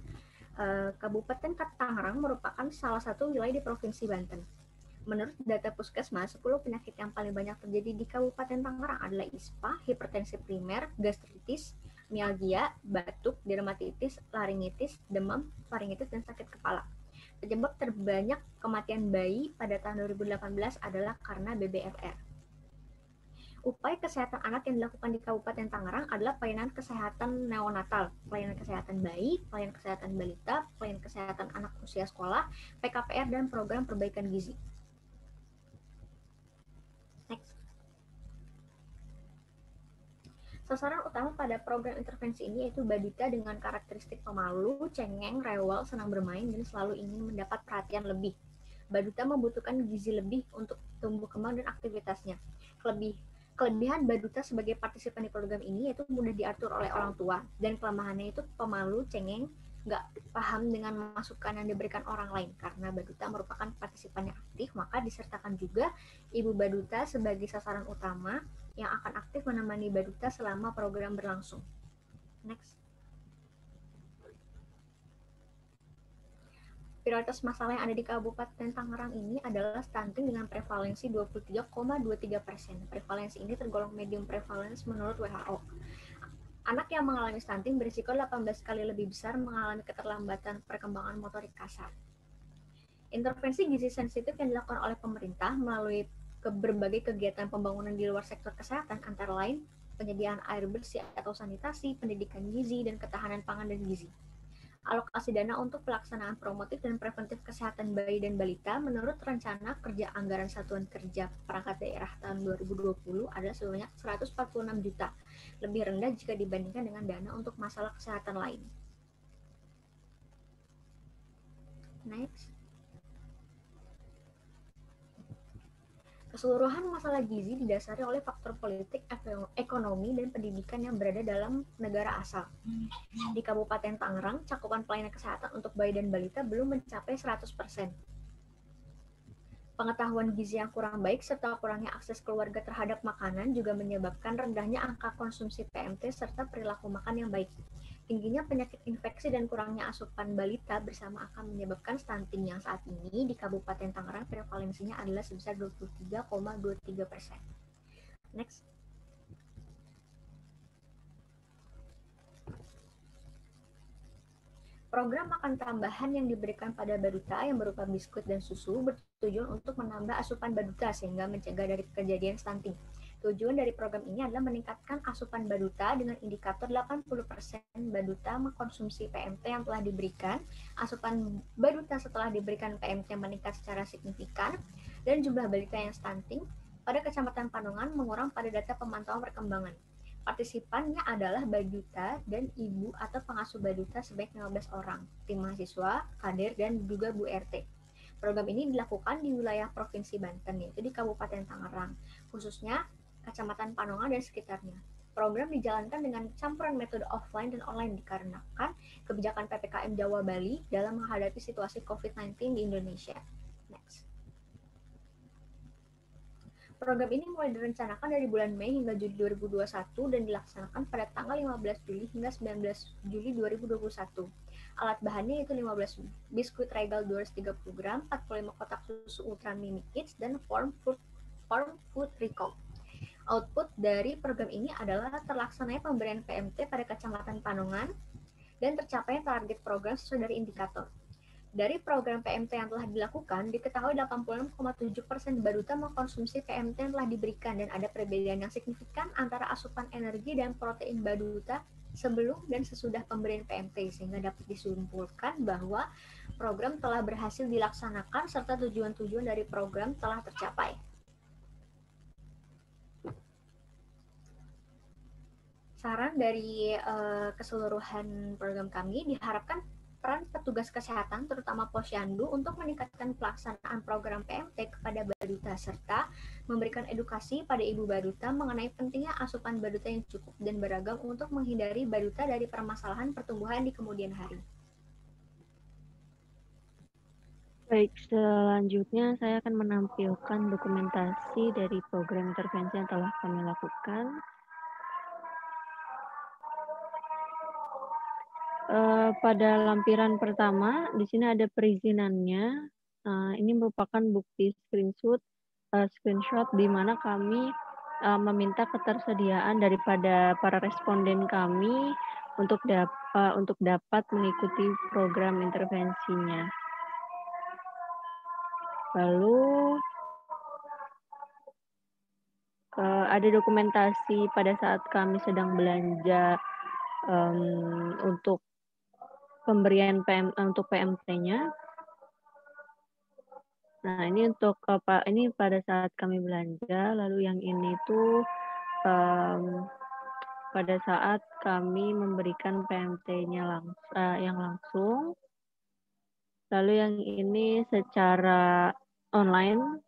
Kabupaten Tangerang merupakan salah satu wilayah di Provinsi Banten. Menurut data Puskesmas, 10 penyakit yang paling banyak terjadi di Kabupaten Tangerang adalah ISPA, hipertensi primer, gastritis, mialgia, batuk, dermatitis, laringitis, demam, faringitis, dan sakit kepala. Penyebab terbanyak kematian bayi pada tahun 2018 adalah karena BBRR. Upaya kesehatan anak yang dilakukan di Kabupaten Tangerang adalah pelayanan kesehatan neonatal, pelayanan kesehatan bayi, pelayanan kesehatan balita, pelayanan kesehatan anak usia sekolah, PKPR, dan program perbaikan gizi. Next. Sasaran utama pada program intervensi ini yaitu balita dengan karakteristik pemalu, cengeng, rewel, senang bermain, dan selalu ingin mendapat perhatian lebih. Balita membutuhkan gizi lebih untuk tumbuh kembang dan aktivitasnya. Kelebihan Baduta sebagai partisipan di program ini yaitu mudah diatur oleh orang tua, dan kelemahannya itu pemalu, cengeng, nggak paham dengan masukan yang diberikan orang lain. Karena Baduta merupakan partisipan yang aktif, maka disertakan juga Ibu Baduta sebagai sasaran utama yang akan aktif menemani Baduta selama program berlangsung. Next. Prioritas masalah yang ada di Kabupaten Tangerang ini adalah stunting dengan prevalensi 23,23%. Prevalensi ini tergolong medium prevalence menurut WHO. Anak yang mengalami stunting berisiko 18 kali lebih besar mengalami keterlambatan perkembangan motorik kasar. Intervensi gizi sensitif yang dilakukan oleh pemerintah melalui berbagai kegiatan pembangunan di luar sektor kesehatan antara lain penyediaan air bersih atau sanitasi, pendidikan gizi, dan ketahanan pangan dan gizi. Alokasi dana untuk pelaksanaan promotif dan preventif kesehatan bayi dan balita menurut rencana kerja anggaran Satuan Kerja Perangkat Daerah tahun 2020 adalah sebanyak 146 juta, lebih rendah jika dibandingkan dengan dana untuk masalah kesehatan lain. Next. Keseluruhan masalah gizi didasari oleh faktor politik, ekonomi, dan pendidikan yang berada dalam negara asal. Di Kabupaten Tangerang, cakupan pelayanan kesehatan untuk bayi dan balita belum mencapai 100%. Pengetahuan gizi yang kurang baik serta kurangnya akses keluarga terhadap makanan juga menyebabkan rendahnya angka konsumsi PMT serta perilaku makan yang baik. Tingginya penyakit infeksi dan kurangnya asupan balita bersama akan menyebabkan stunting yang saat ini di Kabupaten Tangerang prevalensinya adalah sebesar 23,23%. Next. Program makan tambahan yang diberikan pada Baduta yang berupa biskuit dan susu bertujuan untuk menambah asupan Baduta sehingga mencegah dari kejadian stunting. Tujuan dari program ini adalah meningkatkan asupan baduta dengan indikator 80% baduta mengkonsumsi PMT yang telah diberikan, asupan baduta setelah diberikan PMT meningkat secara signifikan, dan jumlah balita yang stunting pada Kecamatan Panongan mengurang pada data pemantauan perkembangan. Partisipannya adalah baduta dan ibu atau pengasuh baduta sebanyak 15 orang, tim mahasiswa, kader, dan juga Bu RT. Program ini dilakukan di wilayah Provinsi Banten, yaitu di Kabupaten Tangerang, khususnya Kecamatan Panongan dan sekitarnya. Program dijalankan dengan campuran metode offline dan online dikarenakan kebijakan PPKM Jawa Bali dalam menghadapi situasi COVID-19 di Indonesia. Next. Program ini mulai direncanakan dari bulan Mei hingga Juli 2021 dan dilaksanakan pada tanggal 15 Juli hingga 19 Juli 2021. Alat bahannya yaitu 15 biskuit regal 230 gram, 45 kotak susu Ultra Mini Kids, dan Form Food Recall. Output dari program ini adalah terlaksananya pemberian PMT pada Kecamatan Panongan dan tercapainya target program sesuai dari indikator. Dari program PMT yang telah dilakukan, diketahui 86,7% baduta mengkonsumsi PMT yang telah diberikan dan ada perbedaan yang signifikan antara asupan energi dan protein baduta sebelum dan sesudah pemberian PMT, sehingga dapat disimpulkan bahwa program telah berhasil dilaksanakan serta tujuan-tujuan dari program telah tercapai. Saran dari keseluruhan program kami, diharapkan peran petugas kesehatan, terutama Posyandu, untuk meningkatkan pelaksanaan program PMT kepada baduta, serta memberikan edukasi pada ibu baduta mengenai pentingnya asupan baduta yang cukup dan beragam untuk menghindari baduta dari permasalahan pertumbuhan di kemudian hari. Baik, selanjutnya saya akan menampilkan dokumentasi dari program intervensi yang telah kami lakukan. Pada lampiran pertama, di sini ada perizinannya. Ini merupakan bukti screenshot di mana kami meminta ketersediaan daripada para responden kami untuk dapat mengikuti program intervensinya. Lalu ada dokumentasi pada saat kami sedang belanja untuk pemberian untuk PMT-nya. Nah, ini untuk ini pada saat kami belanja, lalu yang ini tuh pada saat kami memberikan PMT-nya yang langsung. Lalu yang ini secara online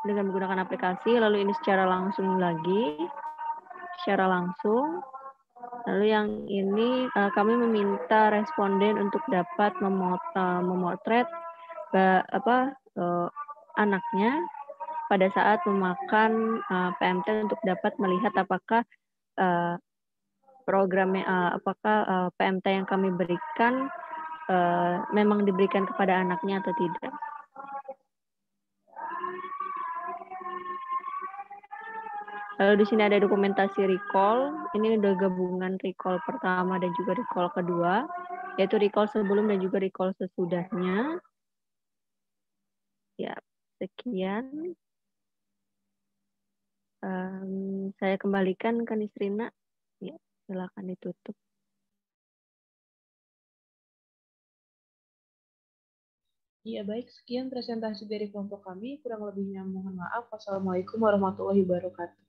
dengan menggunakan aplikasi, lalu ini secara langsung lagi, secara langsung. Lalu yang ini kami meminta responden untuk dapat memotret anaknya pada saat memakan PMT untuk dapat melihat apakah apakah PMT yang kami berikan memang diberikan kepada anaknya atau tidak. Lalu di sini ada dokumentasi recall. Ini udah gabungan recall pertama dan juga recall kedua, yaitu recall sebelum dan juga recall sesudahnya. Ya, sekian. Saya kembalikan ke Nisrina. Ya, silakan ditutup. Iya, baik. Sekian presentasi dari kelompok kami. Kurang lebihnya mohon maaf. Wassalamualaikum warahmatullahi wabarakatuh.